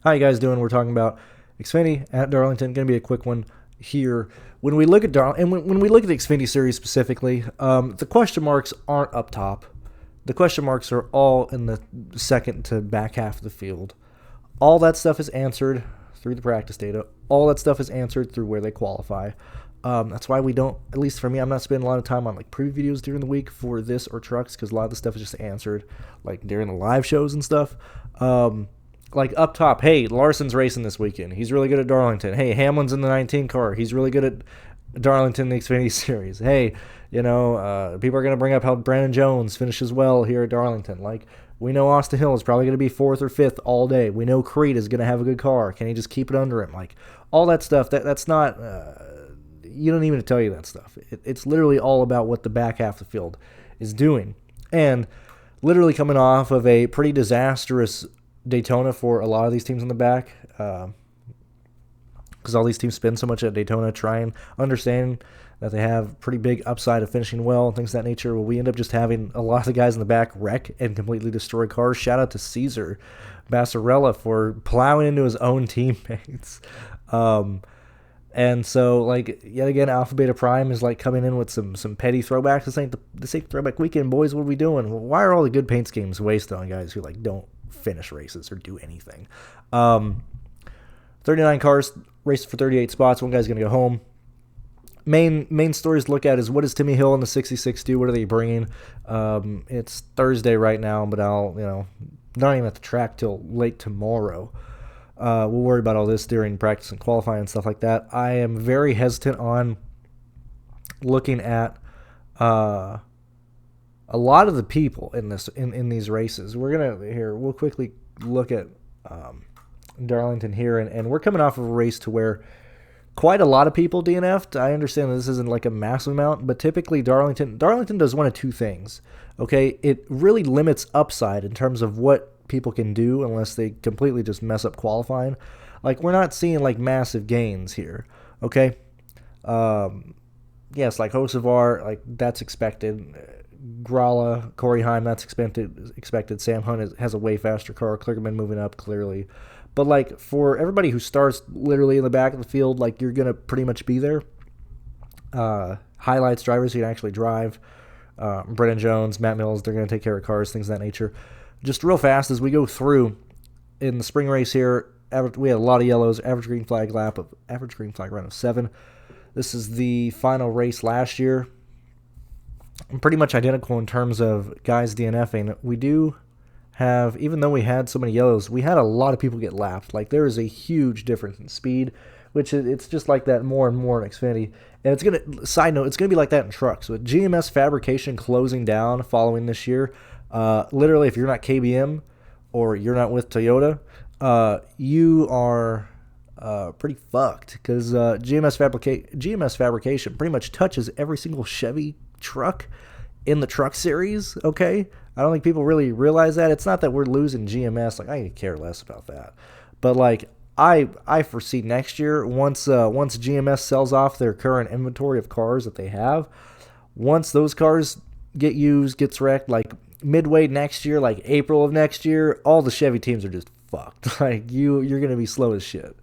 How you guys doing? We're talking about Xfinity at Darlington. Going to be a quick one here. When we look at when we look at the Xfinity series specifically, the question marks aren't up top. The question marks are all in the second to back half of the field. All that stuff is answered through the practice data. All that stuff is answered through where they qualify. That's why we don't, at least for me, I'm not spending a lot of time on like preview videos during the week for this or trucks, because a lot of the stuff is just answered like during the live shows and stuff. Like up top, hey, Larson's racing this weekend. He's really good at Darlington. Hey, Hamlin's in the 19 car. He's really good at Darlington, the Xfinity Series. Hey, people are going to bring up how Brandon Jones finishes well here at Darlington. Like, we know Austin Hill is probably going to be 4th or 5th all day. We know Creed is going to have a good car. Can he just keep it under him? Like, all that stuff, that's not... you don't even tell you that stuff. It's literally all about what the back half of the field is doing. And literally coming off of a pretty disastrous Daytona for a lot of these teams in the back, because all these teams spend so much at Daytona trying, understanding that they have pretty big upside of finishing well and things of that nature. Well, we end up just having a lot of the guys in the back wreck and completely destroy cars. Shout out to Cesar Bassarella for plowing into his own teammates. And so, like, yet again, Alpha Beta Prime is, like, coming in with some petty throwbacks. This ain't throwback weekend, boys. What are we doing? Well, why are all the good paint schemes wasted on guys who, like, don't finish races or do anything? 39 cars, raced for 38 spots. One guy's going to go home. Main stories to look at is, what does Timmy Hill and the 66 do? What are they bringing? It's Thursday right now, but not even at the track till late tomorrow. We'll worry about all this during practice and qualifying and stuff like that. I am very hesitant on looking at a lot of the people in these races. We'll quickly look at Darlington here, and we're coming off of a race to where quite a lot of people DNF'd. I understand that this isn't like a massive amount, but typically Darlington does one of two things. Okay, it really limits upside in terms of what people can do unless they completely just mess up qualifying. Like, we're not seeing like massive gains here. Okay, yes, like Hocevar, like that's expected. Gralla, Corey Heim, that's expected. Sam Hunt has a way faster car. Kligerman moving up clearly. But, like, for everybody who starts literally in the back of the field, like, you're going to pretty much be there. Highlights drivers who can actually drive. Brennan Jones, Matt Mills, they're going to take care of cars, things of that nature. Just real fast, as we go through in the spring race here, we had a lot of yellows, average green flag run of 7. This is the final race last year. Pretty much identical in terms of guys DNFing. We do have, even though we had so many yellows, we had a lot of people get lapped. Like, there is a huge difference in speed, which it's just like that more and more in Xfinity. And it's going to, side note, it's going to be like that in trucks. With GMS fabrication closing down following this year, literally, if you're not KBM or you're not with Toyota, you are pretty fucked, because GMS fabrication pretty much touches every single Chevy truck in the truck series. Okay, I don't think people really realize that. It's not that we're losing GMS. Like, I could care less about that. But, like, I foresee next year, once GMS sells off their current inventory of cars that they have, once those cars get used, gets wrecked, like midway next year, like April of next year, all the Chevy teams are just fucked. Like, you're going to be slow as shit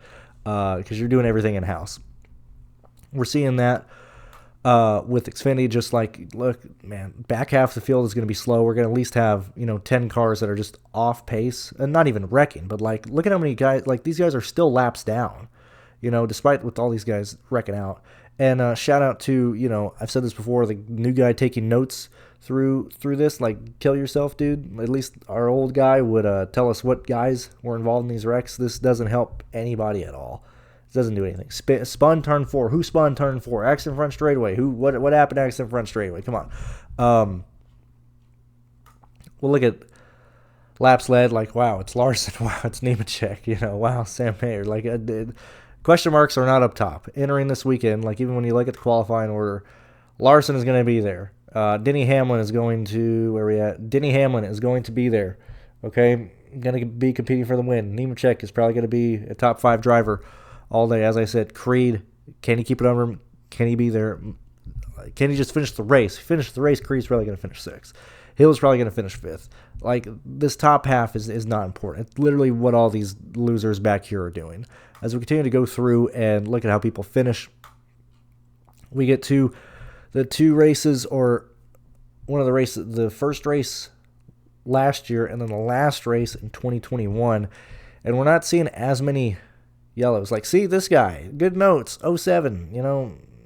because you're doing everything in-house. We're seeing that with Xfinity. Just like, look, man, back half of the field is going to be slow. We're going to at least have 10 cars that are just off pace, and not even wrecking, but like, look at how many guys, like, these guys are still laps down, despite with all these guys wrecking out. And shout out to, I've said this before, the new guy taking notes through this, like, kill yourself, dude. At least our old guy would tell us what guys were involved in these wrecks. This doesn't help anybody at all. Doesn't do anything. Spun turn 4. Who spun turn 4? Accident front straightaway. What happened to accident front straightaway? Come on. We'll look at laps led. Like, wow, it's Larson. Wow, it's Nemechek. Wow, Sam Mayer. Like, question marks are not up top entering this weekend. Like, even when you look at the qualifying order, Larson is going to be there. Denny Hamlin is going to, where are we at? Denny Hamlin is going to be there. Okay, going to be competing for the win. Nemechek is probably going to be a top 5 driver all day. As I said, Creed, can he keep it under him? Can he be there? Can he just finish the race? Finish the race, Creed's probably going to finish 6th. Hill's probably going to finish 5th. Like, this top half is not important. It's literally what all these losers back here are doing. As we continue to go through and look at how people finish, we get to the 2 races, or one of the races, the first race last year and then the last race in 2021, and we're not seeing as many yellows. Like, see this guy, good notes, 07,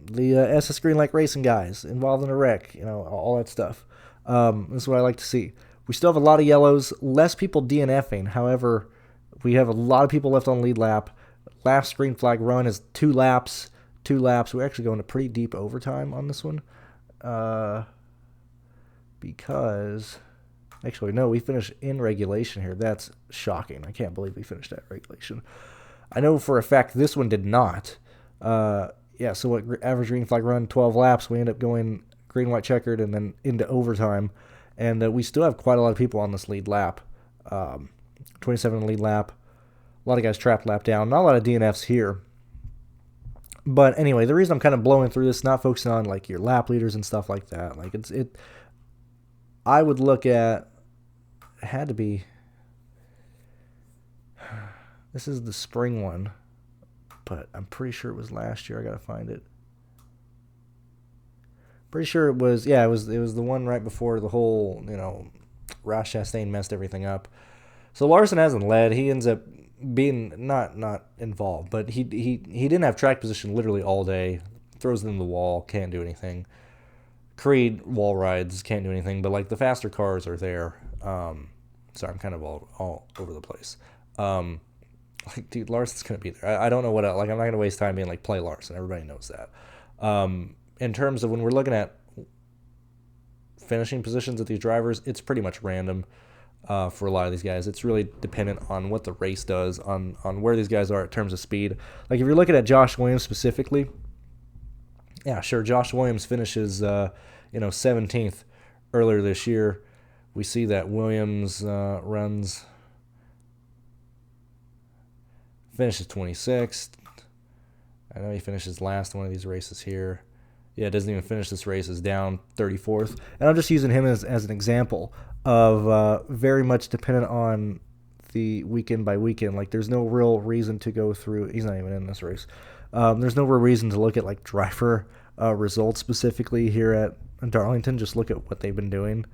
the SS Green Lake Racing guys involved in a wreck, all that stuff. This is what I like to see. We still have a lot of yellows, less people DNFing. However, we have a lot of people left on lead lap. Last green flag run is 2 laps. 2 laps. We're actually going to pretty deep overtime on this one. Because, actually, no, we finished in regulation here. That's shocking. I can't believe we finished at regulation. I know for a fact this one did not. So what, average green flag run, 12 laps. We end up going green, white, checkered, and then into overtime. And we still have quite a lot of people on this lead lap. 27 lead lap. A lot of guys trapped lap down. Not a lot of DNFs here. But anyway, the reason I'm kind of blowing through this, not focusing on like your lap leaders and stuff like that. Like I would look at, it had to be, this is the spring one, but I'm pretty sure it was last year. I got to find it. Pretty sure it was, it was the one right before the whole, Ross Chastain messed everything up. So Larson hasn't led. He ends up being not involved, but he didn't have track position literally all day. Throws it in the wall, can't do anything. Creed wall rides, can't do anything, but like the faster cars are there. Sorry, I'm kind of all over the place. Like, dude, Larson's gonna be there. I don't know what else. Like, I'm not gonna waste time being like, play Larson. Everybody knows that. In terms of when we're looking at finishing positions of these drivers, it's pretty much random. For a lot of these guys, it's really dependent on what the race does, on where these guys are in terms of speed. Like, if you're looking at Josh Williams specifically, yeah, sure, Josh Williams finishes 17th earlier this year. We see that Williams finishes 26th. I know he finishes last one of these races here. Yeah, doesn't even finish this race, is down 34th. And I'm just using him as an example of very much dependent on the weekend by weekend. Like, there's no real reason to go through. He's not even in this race. There's no real reason to look at like driver results specifically here at Darlington. Just look at what they've been doing.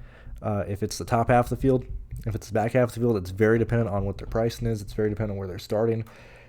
If it's the top half of the field, if it's the back half of the field, it's very dependent on what their pricing is. It's very dependent on where they're starting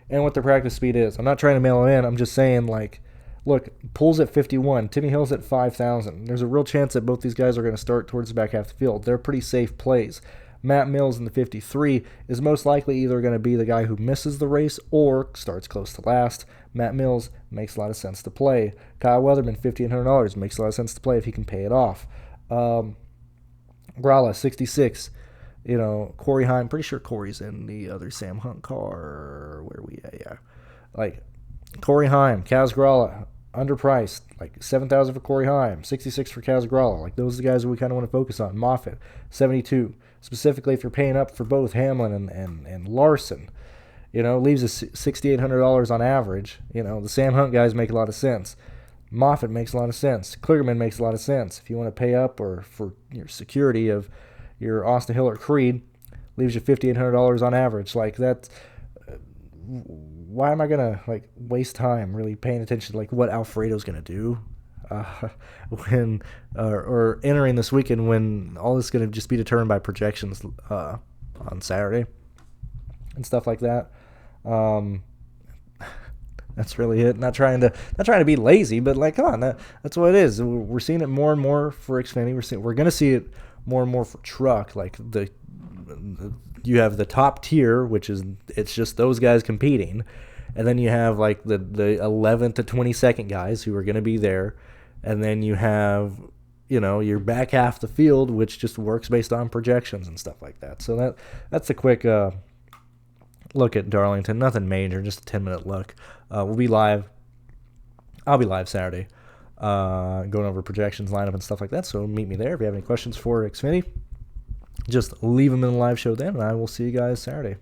and what their practice speed is. I'm not trying to mail it in. I'm just saying, like, look, Pool's at 51. Timmy Hill's at 5,000. There's a real chance that both these guys are going to start towards the back half of the field. They're pretty safe plays. Matt Mills in the 53 is most likely either going to be the guy who misses the race or starts close to last. Matt Mills makes a lot of sense to play. Kyle Weatherman, $1,500, makes a lot of sense to play if he can pay it off. Gralla, 66. Corey Heim, pretty sure Corey's in the other Sam Hunt car. Where are we at? Yeah. Like, Corey Heim, Kaz Gralla, underpriced, like 7,000 for Corey Heim, 66 for Kaz Gralla. Like, those are the guys that we kind of want to focus on. Moffitt, 72. Specifically, if you're paying up for both Hamlin and Larson, leaves us $6,800 on average. The Sam Hunt guys make a lot of sense. Moffitt makes a lot of sense. Kligerman makes a lot of sense. If you want to pay up or for your security of your Austin Hill or Creed, leaves you $5,800 on average. Like, that. Why am I gonna waste time really paying attention to what Alfredo's gonna do when or entering this weekend when all this is gonna just be determined by projections on Saturday and stuff like that. That's really it. Not trying to be lazy, but come on, that's what it is. We're seeing it more and more for Xfinity. We're gonna see it more and more for truck. You have the top tier, which is it's just those guys competing, and then you have the 11th to 22nd guys who are going to be there, and then you have your back half of the field, which just works based on projections and stuff like that. So that's a quick look at Darlington. Nothing major, just a 10-minute look. We'll be live. I'll be live Saturday, going over projections, lineup, and stuff like that. So meet me there if you have any questions for Xfinity. Just leave them in the live show then, and I will see you guys Saturday.